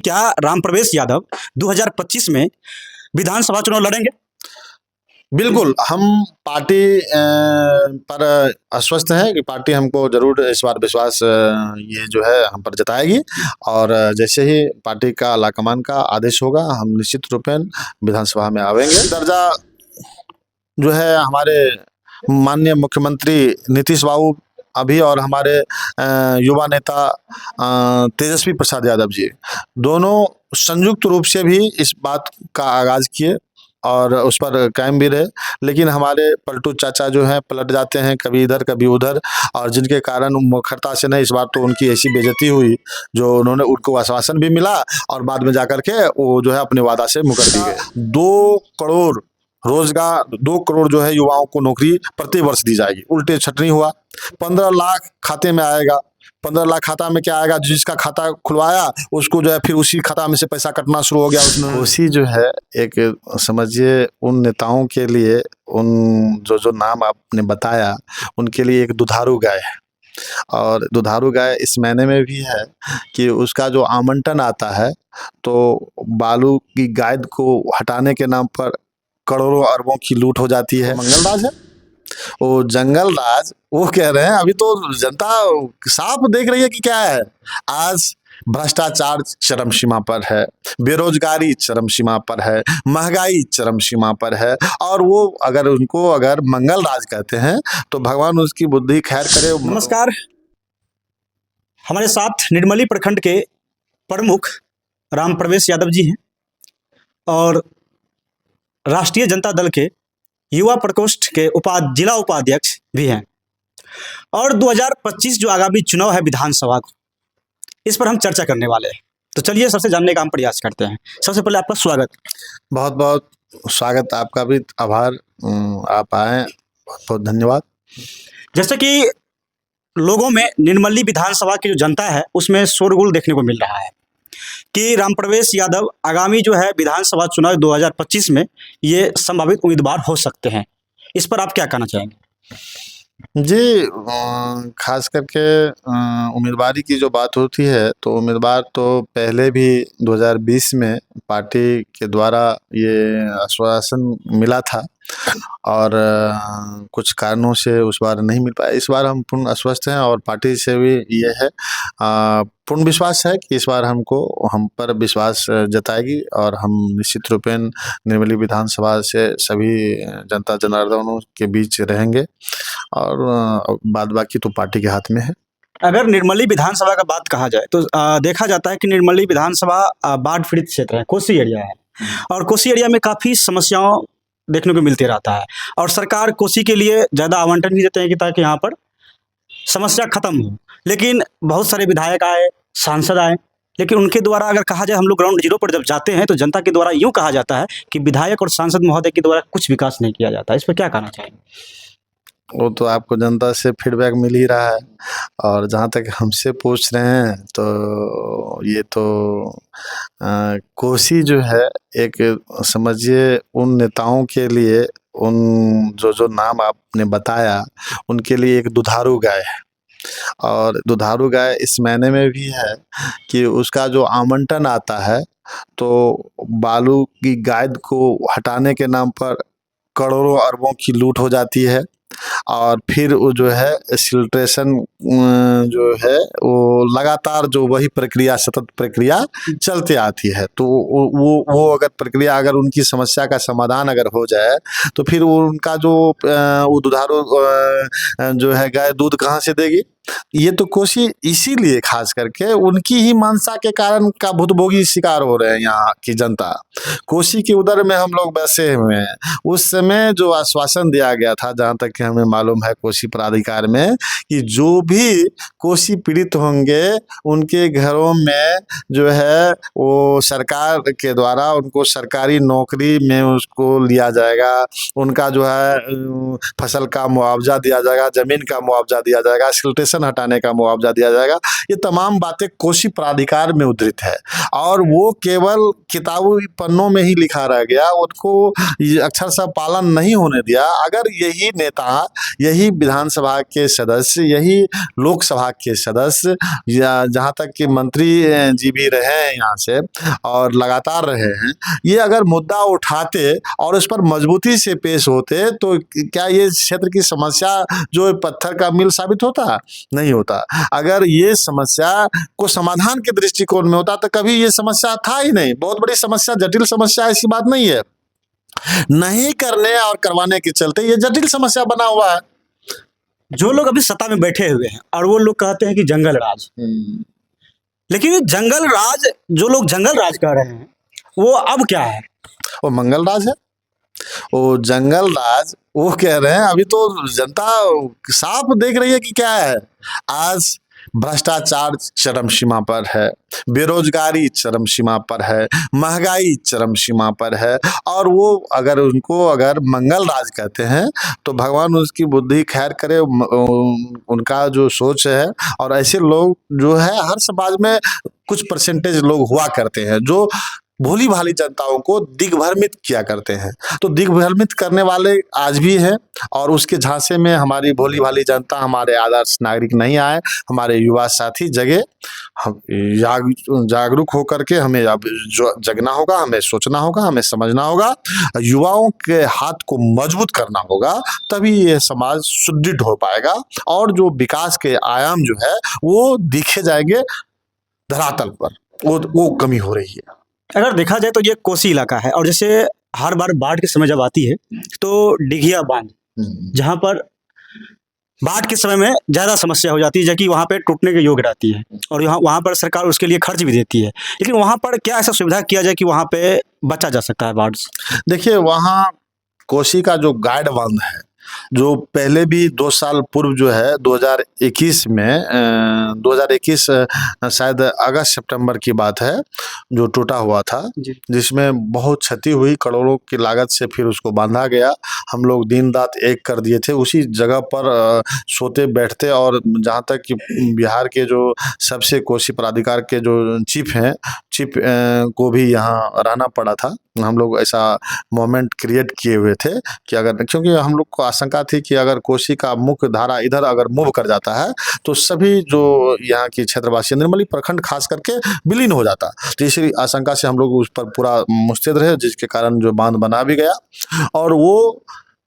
क्या रामप्रवेश यादव 2025 में विधानसभा चुनाव लड़ेंगे? बिल्कुल, हम पार्टी पर आश्वस्त हैं कि पार्टी हमको ज़रूर इस बार विश्वास ये जो है हम पर जताएगी और जैसे ही पार्टी का आलाकमान का आदेश होगा, हम निश्चित रूपेण विधानसभा में आवेंगे। दर्जा जो है हमारे माननीय मुख्यमंत्री नीतीश बाबू अभी और हमारे युवा नेता तेजस्वी प्रसाद यादव जी, दोनों संयुक्त रूप से भी इस बात का आगाज़ किए और उस पर कायम भी रहे। लेकिन हमारे पलटू चाचा जो हैं पलट जाते हैं, कभी इधर कभी उधर, और जिनके कारण मुखरता से नहीं, इस बार तो उनकी ऐसी बेइज्जती हुई जो उनको आश्वासन भी मिला और बाद में जाकर के वो जो है अपने वादा से मुकर भी गए। 2 करोड़ रोजगार, 2 करोड़ जो है युवाओं को नौकरी प्रति वर्ष दी जाएगी। उल्टे छटनी हुआ, 15 लाख खाते में आएगा। 15 लाख खाता में क्या आएगा? जिसका खाता खुलवाया उसको जो है फिर उसी खाता में से पैसा कटना शुरू हो गया उसमें। उसी जो है एक समझिए उन नेताओं के लिए, उन जो नाम आपने बताया, उनके लिए एक दुधारू गाय है। और दुधारू गाय इस मायने में भी है कि उसका जो आवंटन आता है तो बालू की गाद को हटाने के नाम पर करोड़ों अरबों की लूट हो जाती है। मंगल राज है वो, जंगल राज वो कह रहे हैं। अभी तो जनता साफ देख रही है कि क्या है। आज भ्रष्टाचार चरम सीमा पर है, बेरोजगारी चरम सीमा पर है, महंगाई चरम सीमा पर है, और वो अगर मंगल राज कहते हैं तो भगवान उसकी बुद्धि खैर करे। नमस्कार, हमारे साथ निर्मली प्रखंड के प्रमुख रामप्रवेश यादव जी हैं और राष्ट्रीय जनता दल के युवा प्रकोष्ठ के जिला उपाध्यक्ष भी हैं। और 2025 जो आगामी चुनाव है विधानसभा को, इस पर हम चर्चा करने वाले हैं। तो चलिए सबसे जानने का हम प्रयास करते हैं। सबसे पहले आपका स्वागत। बहुत बहुत स्वागत, आपका भी आभार। आप आए, बहुत बहुत धन्यवाद। जैसे कि लोगों में निर्मली विधानसभा की जो जनता है उसमें शोरगुल देखने को मिल रहा है कि रामप्रवेश यादव आगामी जो है विधानसभा चुनाव 2025 में ये संभावित उम्मीदवार हो सकते हैं। इस पर आप क्या कहना चाहेंगे? जी, खास करके उम्मीदवारी की जो बात होती है तो उम्मीदवार तो पहले भी 2020 में पार्टी के द्वारा ये आश्वासन मिला था और कुछ कारणों से उस बार नहीं मिल पाया। इस बार हम पूर्ण आश्वस्त हैं और पार्टी से भी ये है पूर्ण विश्वास है कि इस बार हम पर विश्वास जताएगी और हम निश्चित रूपेण निर्मली विधानसभा से सभी जनता जनार्दनों के बीच रहेंगे और बाद बाकी तो पार्टी के हाथ में है। अगर निर्मली विधानसभा का बात कहा जाए तो देखा जाता है कि निर्मली विधानसभा बाढ़ पीड़ित क्षेत्र है, कोसी एरिया है और कोसी एरिया में काफ़ी समस्याओं देखने को मिलते रहता है और सरकार कोसी के लिए ज़्यादा आवंटन भी देते हैं कि ताकि यहाँ पर समस्या खत्म हो। लेकिन बहुत सारे विधायक आए, सांसद आए, लेकिन उनके द्वारा अगर कहा जाए, हम लोग ग्राउंड जीरो पर जब जाते हैं तो जनता के द्वारा यूँ कहा जाता है कि विधायक और सांसद महोदय के द्वारा कुछ विकास नहीं किया जाता। इस पर क्या कहना चाहेंगे? वो तो आपको जनता से फीडबैक मिल ही रहा है और जहाँ तक हमसे पूछ रहे हैं तो ये तो कोसी जो है एक समझिए उन नेताओं के लिए, उन जो नाम आपने बताया, उनके लिए एक दुधारू गाय है। और दुधारू गाय इस मायने में भी है कि उसका जो आवंटन आता है तो बालू की गाद को हटाने के नाम पर करोड़ों अरबों की लूट हो जाती है और फिर वो जो है सिल्ट्रेशन जो है वो लगातार जो वही प्रक्रिया, सतत प्रक्रिया चलते आती है। तो वो अगर प्रक्रिया, अगर उनकी समस्या का समाधान अगर हो जाए तो फिर उनका जो वो दुधारू जो है गाय दूध कहाँ से देगी? ये तो कोसी इसीलिए खास करके उनकी ही मंशा के कारण का भुतभोगी शिकार हो रहे हैं यहाँ की जनता। कोसी के उदर में हम लोग बसे हुए हैं। उस समय जो आश्वासन दिया गया था, जहाँ तक कि हमें मालूम है कोसी प्राधिकार में, कि जो भी कोसी पीड़ित होंगे उनके घरों में जो है वो सरकार के द्वारा उनको सरकारी नौकरी में उसको लिया जाएगा, उनका जो है फसल का मुआवजा दिया जाएगा, ज़मीन का मुआवजा दिया जाएगा, सिल्टेशन हटाने का मुआवजा दिया जाएगा। ये तमाम बातें कोसी प्राधिकार में उद्धृत है और वो केवल किताबी पन्नों में ही लिखा रह गया, उनको अक्षरशः पालन नहीं होने दिया। अगर यही नेता नेता, यही विधानसभा के सदस्य, यही लोकसभा के सदस्य, या जहाँ तक कि मंत्री जी भी रहे हैं यहाँ से और लगातार रहे हैं, ये अगर मुद्दा उठाते और उस पर मजबूती से पेश होते तो क्या ये क्षेत्र की समस्या जो पत्थर का मील साबित होता? नहीं होता। अगर ये समस्या को समाधान के दृष्टिकोण में होता तो कभी ये समस्या था ही नहीं। बहुत बड़ी समस्या, जटिल समस्या ऐसी बात नहीं है, नहीं करने और करवाने के चलते ये जटिल समस्या बना हुआ है। जो लोग अभी सत्ता में बैठे हुए हैं और वो लोग कहते हैं कि जंगल राज, लेकिन ये जंगल राज, जो लोग जंगल राज कह रहे हैं वो अब क्या है? वो मंगल राज है, वो जंगल राज वो कह रहे हैं। अभी तो जनता साफ देख रही है कि क्या है। आज भ्रष्टाचार चरम सीमा पर है, बेरोजगारी चरम सीमा पर है, महंगाई चरम सीमा पर है, और वो अगर मंगल राज कहते हैं तो भगवान उसकी बुद्धि खैर करे, उनका जो सोच है। और ऐसे लोग जो है हर समाज में कुछ परसेंटेज लोग हुआ करते हैं जो भोली भाली जनताओं को दिग्भ्रमित किया करते हैं। तो दिग्भ्रमित करने वाले आज भी हैं, और उसके झांसे में हमारी भोली भाली जनता, हमारे आदर्श नागरिक नहीं आए। हमारे युवा साथी जगे, हम जागरूक होकर के हमें अब जगना होगा, हमें सोचना होगा, हमें समझना होगा, युवाओं के हाथ को मजबूत करना होगा, तभी ये समाज सुदृढ़ हो पाएगा और जो विकास के आयाम जो है वो दिखे जाएंगे धरातल पर। वो कमी हो रही है। अगर देखा जाए तो ये कोसी इलाका है, और जैसे हर बार बाढ़ के समय जब आती है तो डिघिया बांध, जहाँ पर बाढ़ के समय में ज़्यादा समस्या हो जाती है, जबकि वहाँ पे टूटने के योग्य रहती है, और वहाँ पर सरकार उसके लिए खर्च भी देती है। लेकिन वहाँ पर क्या ऐसा सुविधा किया जाए कि वहाँ पे बचा जा सकता है बाढ़ से? देखिए, वहाँ कोसी का जो गाइड बांध है, जो पहले भी 2 साल पूर्व जो है 2021 में 2021 शायद अगस्त सितंबर की बात है, जो टूटा हुआ था, जिसमें बहुत क्षति हुई, करोड़ों की लागत से फिर उसको बांधा गया। हम लोग दिन रात एक कर दिए थे, उसी जगह पर सोते बैठते, और जहाँ तक कि बिहार के जो सबसे कोसी प्राधिकार के जो चीफ हैं, चीफ को भी यहाँ रहना पड़ा था। हम लोग ऐसा मोमेंट क्रिएट किए हुए थे कि क्योंकि हम लोग को आशंका थी कि अगर कोसी का मुख्य धारा इधर अगर मूव कर जाता है तो सभी जो यहाँ की क्षेत्रवासी, निर्मली प्रखंड खास करके विलीन हो जाता। तो इसी आशंका से हम लोग उस पर पूरा मुस्तैद रहे, जिसके कारण जो बांध बना भी गया, और वो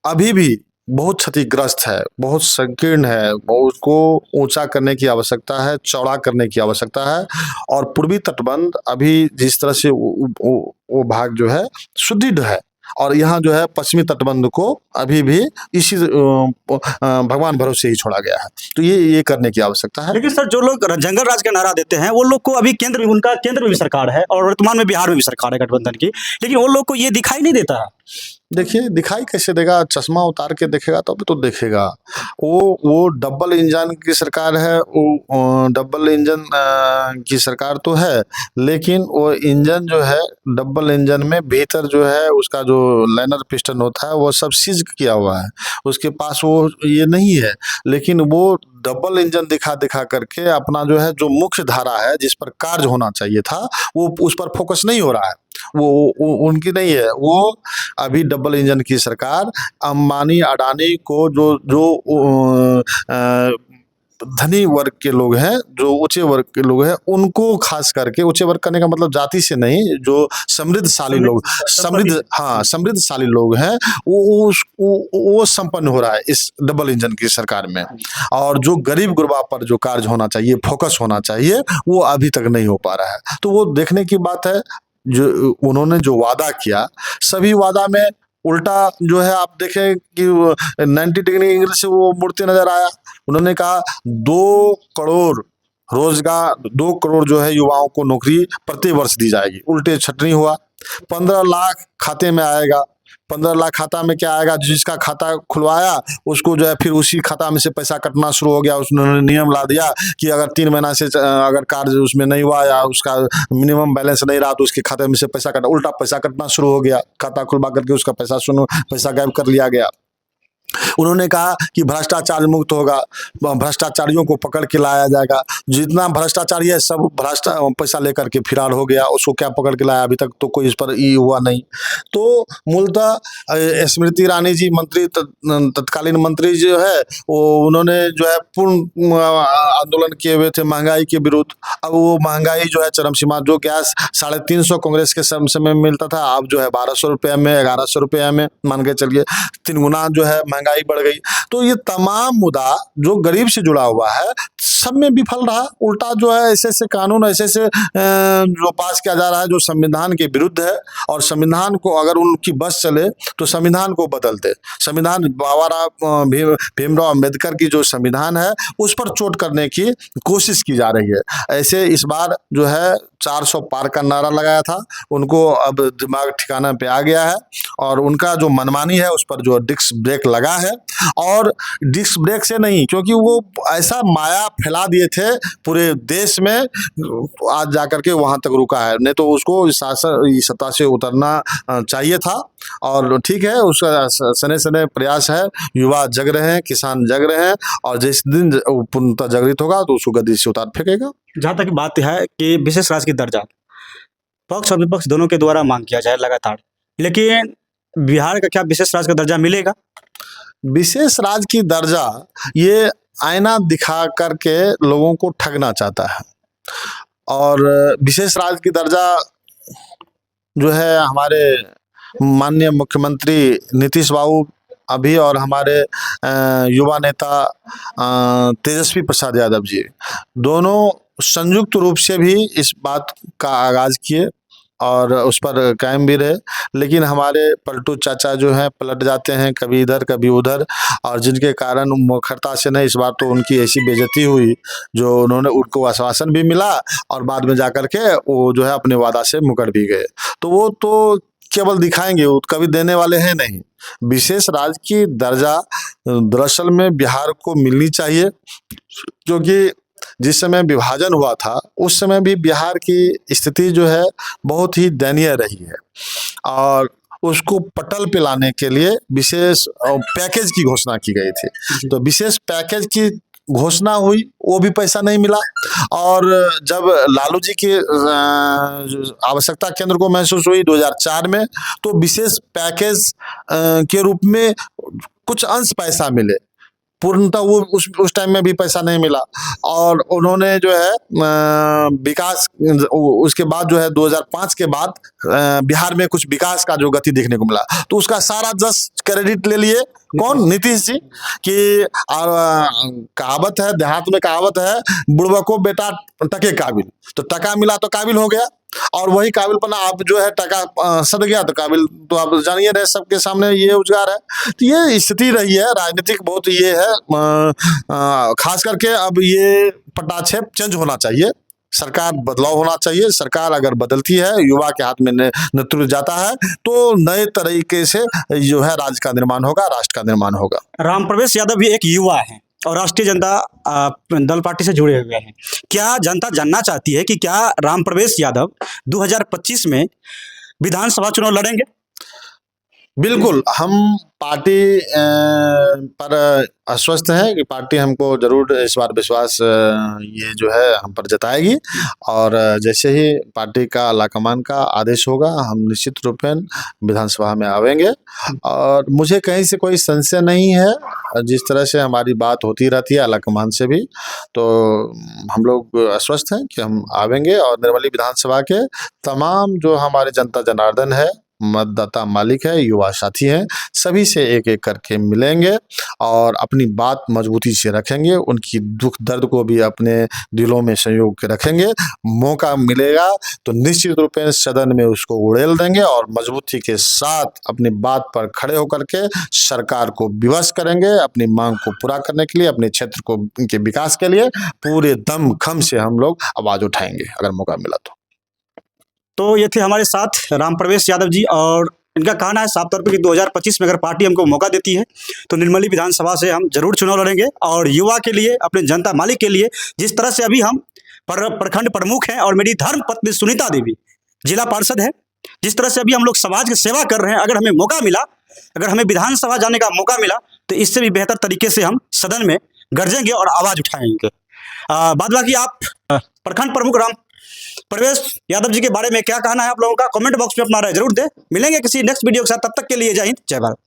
अभी भी बहुत क्षतिग्रस्त है, बहुत संकीर्ण है। उसको ऊंचा करने की आवश्यकता है, चौड़ा करने की आवश्यकता है, और पूर्वी तटबंध अभी जिस तरह से वो भाग जो है सुदृढ़ है, और यहाँ जो है पश्चिमी तटबंध को अभी भी इसी भगवान भरोसे ही छोड़ा गया है। तो ये करने की आवश्यकता है। लेकिन सर, जो लोग जंगल राज का नारा देते हैं वो लोग को अभी उनका केंद्र में भी सरकार है और वर्तमान में बिहार में भी सरकार है गठबंधन की, लेकिन वो लोग को ये दिखाई नहीं देता है। देखिए, दिखाई कैसे देगा? चश्मा उतार के देखेगा तब तो देखेगा। वो डबल इंजन की सरकार है, वो डबल इंजन की सरकार तो है, लेकिन वो इंजन जो है डबल इंजन में भीतर जो है उसका जो लाइनर पिस्टन होता है वो सब सीज किया हुआ है, उसके पास वो ये नहीं है। लेकिन वो डबल इंजन दिखा करके अपना जो है जो मुख्य धारा है जिस पर कार्य होना चाहिए था वो उस पर फोकस नहीं हो रहा है। वो उनकी नहीं है। वो अभी डबल इंजन की सरकार अंबानी अडानी को जो धनी वर्ग के लोग हैं, जो ऊंचे वर्ग के लोग हैं, उनको खास करके, ऊंचे वर्ग करने का मतलब जाति से नहीं, जो समृद्धशाली लोग, समृद्धशाली लोग हैं, वो संपन्न हो रहा है इस डबल इंजन की सरकार में। और जो गरीब गुरबा पर जो कार्य होना चाहिए, फोकस होना चाहिए, वो अभी तक नहीं हो पा रहा है। तो वो देखने की बात है। जो उन्होंने जो वादा किया, सभी वादा में उल्टा जो है, आप देखें कि 90 डिग्री एंगल से वो मुड़ते नजर आया। उन्होंने कहा 2 करोड़ रोजगार, 2 करोड़ जो है युवाओं को नौकरी प्रति वर्ष दी जाएगी, उल्टे छटनी हुआ। 15 लाख खाते में आएगा। 15 लाख खाता में क्या आएगा? जिसका खाता खुलवाया उसको जो है फिर उसी खाता में से पैसा कटना शुरू हो गया। उन्होंने नियम ला दिया कि अगर 3 महीना से अगर कार्य उसमें नहीं हुआ या उसका मिनिमम बैलेंस नहीं रहा तो उसके खाते में से पैसा उल्टा पैसा कटना शुरू हो गया। खाता खुलवा करके उसका पैसा गायब कर लिया गया। उन्होंने कहा कि भ्रष्टाचार मुक्त होगा, भ्रष्टाचारियों को पकड़ के लाया जाएगा। जितना भ्रष्टाचारी है सब पैसा लेकर के फरार हो गया, उसको क्या पकड़ के लाया, अभी तक तो कोई इस पर ये हुआ नहीं। तो मूलतः स्मृति ईरानी जी मंत्री, तत्कालीन मंत्री जो है वो, उन्होंने जो है पूर्ण आंदोलन किए हुए थे महंगाई के विरुद्ध। अब वो महंगाई जो है चरम सीमा, जो गैस 350 कांग्रेस के समय में मिलता था, अब जो है 1200 रुपये में, 1100 रुपये में मान के चलिए 3 गुना जो है महंगाई बढ़ गई। तो ये तमाम मुद्दा जो गरीब से जुड़ा हुआ है सब में विफल रहा। उल्टा जो है ऐसे ऐसे कानून ऐसे जो पास किया जा रहा है जो संविधान के विरुद्ध है, और संविधान को अगर उनकी बस चले तो संविधान को बदलते। संविधान भीमराव अम्बेडकर की जो संविधान है उस पर चोट करने की कोशिश की जा रही है। ऐसे इस बार जो है 400 पार का नारा लगाया था, उनको अब दिमाग ठिकाना पे आ गया है और उनका जो मनमानी है उस पर जो डिस्क ब्रेक लगा है। और डिस्क ब्रेक से नहीं, क्योंकि वो ऐसा माया फैला दिए थे पूरे देश में, आज जाकर के वहां तक रुका है। नहीं तो उसको सत्ता से उतरना चाहिए था। और ठीक है, उसका सने सने प्रयास है, युवा जग रहे हैं, किसान जग रहे हैं, और जिस दिन पूर्णतः जागृत होगा तो उसको गद्दी से उतार फेंकेगा। जहाँ तक बात है कि विशेष राज्य की दर्जा पक्ष और विपक्ष दोनों के द्वारा मांग किया जाए लगातार, लेकिन बिहार का क्या विशेष राज्य का दर्जा मिलेगा? विशेष राज्य की दर्जा ये आईना दिखा करके लोगों को ठगना चाहता है। और विशेष राज्य की दर्जा जो है हमारे माननीय मुख्यमंत्री नीतीश बाबू अभी, और हमारे युवा नेता तेजस्वी प्रसाद यादव जी, दोनों संयुक्त रूप से भी इस बात का आगाज किए और उस पर कायम भी रहे। लेकिन हमारे पलटू चाचा जो हैं पलट जाते हैं, कभी इधर कभी उधर, और जिनके कारण मुखरता से नहीं, इस बार तो उनकी ऐसी बेइज्जती हुई जो उनको आश्वासन भी मिला और बाद में जाकर के वो जो है अपने वादा से मुकर भी गए। तो वो तो केवल दिखाएंगे, वो कभी देने वाले हैं नहीं। विशेष राज्य की दर्जा दरअसल में बिहार को मिलनी चाहिए, क्योंकि जिस समय विभाजन हुआ था उस समय भी बिहार की स्थिति जो है बहुत ही दयनीय रही है, और उसको पटल पे लाने के लिए विशेष पैकेज की घोषणा की गई थी। तो विशेष पैकेज की घोषणा हुई, वो भी पैसा नहीं मिला। और जब लालू जी की आवश्यकता केंद्र को महसूस हुई 2004 में, तो विशेष पैकेज के रूप में कुछ अंश पैसा मिले, पूर्णतः वो उस टाइम में भी पैसा नहीं मिला। और उन्होंने जो है विकास, उसके बाद जो है 2005 के बाद बिहार में कुछ विकास का जो गति देखने को मिला, तो उसका सारा जस क्रेडिट ले लिए कौन? नीतीश जी की। कहावत है, देहात में कहावत है, बुढ़वा को बेटा टके काबिल। तो टका मिला तो काबिल हो गया, और वही काबिलपना आप जो है टका सद गया तो काबिल तो आप जानिए रहे, सबके सामने ये उजगार है। तो ये स्थिति रही है राजनीतिक, बहुत ये है खास करके। अब ये पटाक्षेप चेंज होना चाहिए, सरकार बदलाव होना चाहिए। सरकार अगर बदलती है, युवा के हाथ में नेतृत्व जाता है, तो नए तरीके से जो है राज्य का निर्माण होगा, राष्ट्र का निर्माण होगा। रामप्रवेश यादव भी एक युवा है और राष्ट्रीय जनता दल पार्टी से जुड़े हुए हैं। क्या जनता जानना चाहती है कि क्या रामप्रवेश यादव 2025 में विधानसभा चुनाव लड़ेंगे? बिल्कुल, हम पार्टी पर आश्वस्त हैं कि पार्टी हमको जरूर इस बार विश्वास ये जो है हम पर जताएगी, और जैसे ही पार्टी का आलाकमान का आदेश होगा हम निश्चित रूप में विधानसभा में आवेंगे। और मुझे कहीं से कोई संशय नहीं है, जिस तरह से हमारी बात होती रहती है आलाकमान से भी, तो हम लोग आश्वस्त हैं कि हम आवेंगे। और निर्मली विधानसभा के तमाम जो हमारे जनता जनार्दन है, मतदाता मालिक है, युवा साथी हैं, सभी से एक एक करके मिलेंगे और अपनी बात मजबूती से रखेंगे, उनकी दुख दर्द को भी अपने दिलों में संयोग के रखेंगे। मौका मिलेगा तो निश्चित रूप से सदन में उसको उड़ेल देंगे और मजबूती के साथ अपनी बात पर खड़े होकर के सरकार को विवश करेंगे। अपनी मांग को पूरा करने के लिए, अपने क्षेत्र को के विकास के लिए पूरे दम खम से हम लोग आवाज उठाएंगे अगर मौका मिला तो ये थे हमारे साथ रामप्रवेश यादव जी, और इनका कहना है साफ तौर पे कि 2025 में अगर पार्टी हमको मौका देती है तो निर्मली विधानसभा से हम जरूर चुनाव लड़ेंगे। और युवा के लिए, अपने जनता मालिक के लिए, जिस तरह से अभी हम प्रखंड प्रमुख हैं और मेरी धर्म पत्नी सुनीता देवी जिला पार्षद है, जिस तरह से अभी हम लोग समाज की सेवा कर रहे हैं, अगर हमें मौका मिला, अगर हमें विधानसभा जाने का मौका मिला तो इससे भी बेहतर तरीके से हम सदन में गरजेंगे और आवाज़ उठाएंगे। बाद बाकी आप प्रखंड प्रमुख राम प्रवेश यादव जी के बारे में क्या कहना है आप लोगों का, कमेंट बॉक्स में अपना राय जरूर दें। मिलेंगे किसी नेक्स्ट वीडियो के साथ, तब तक के लिए जय हिंद जय भारत।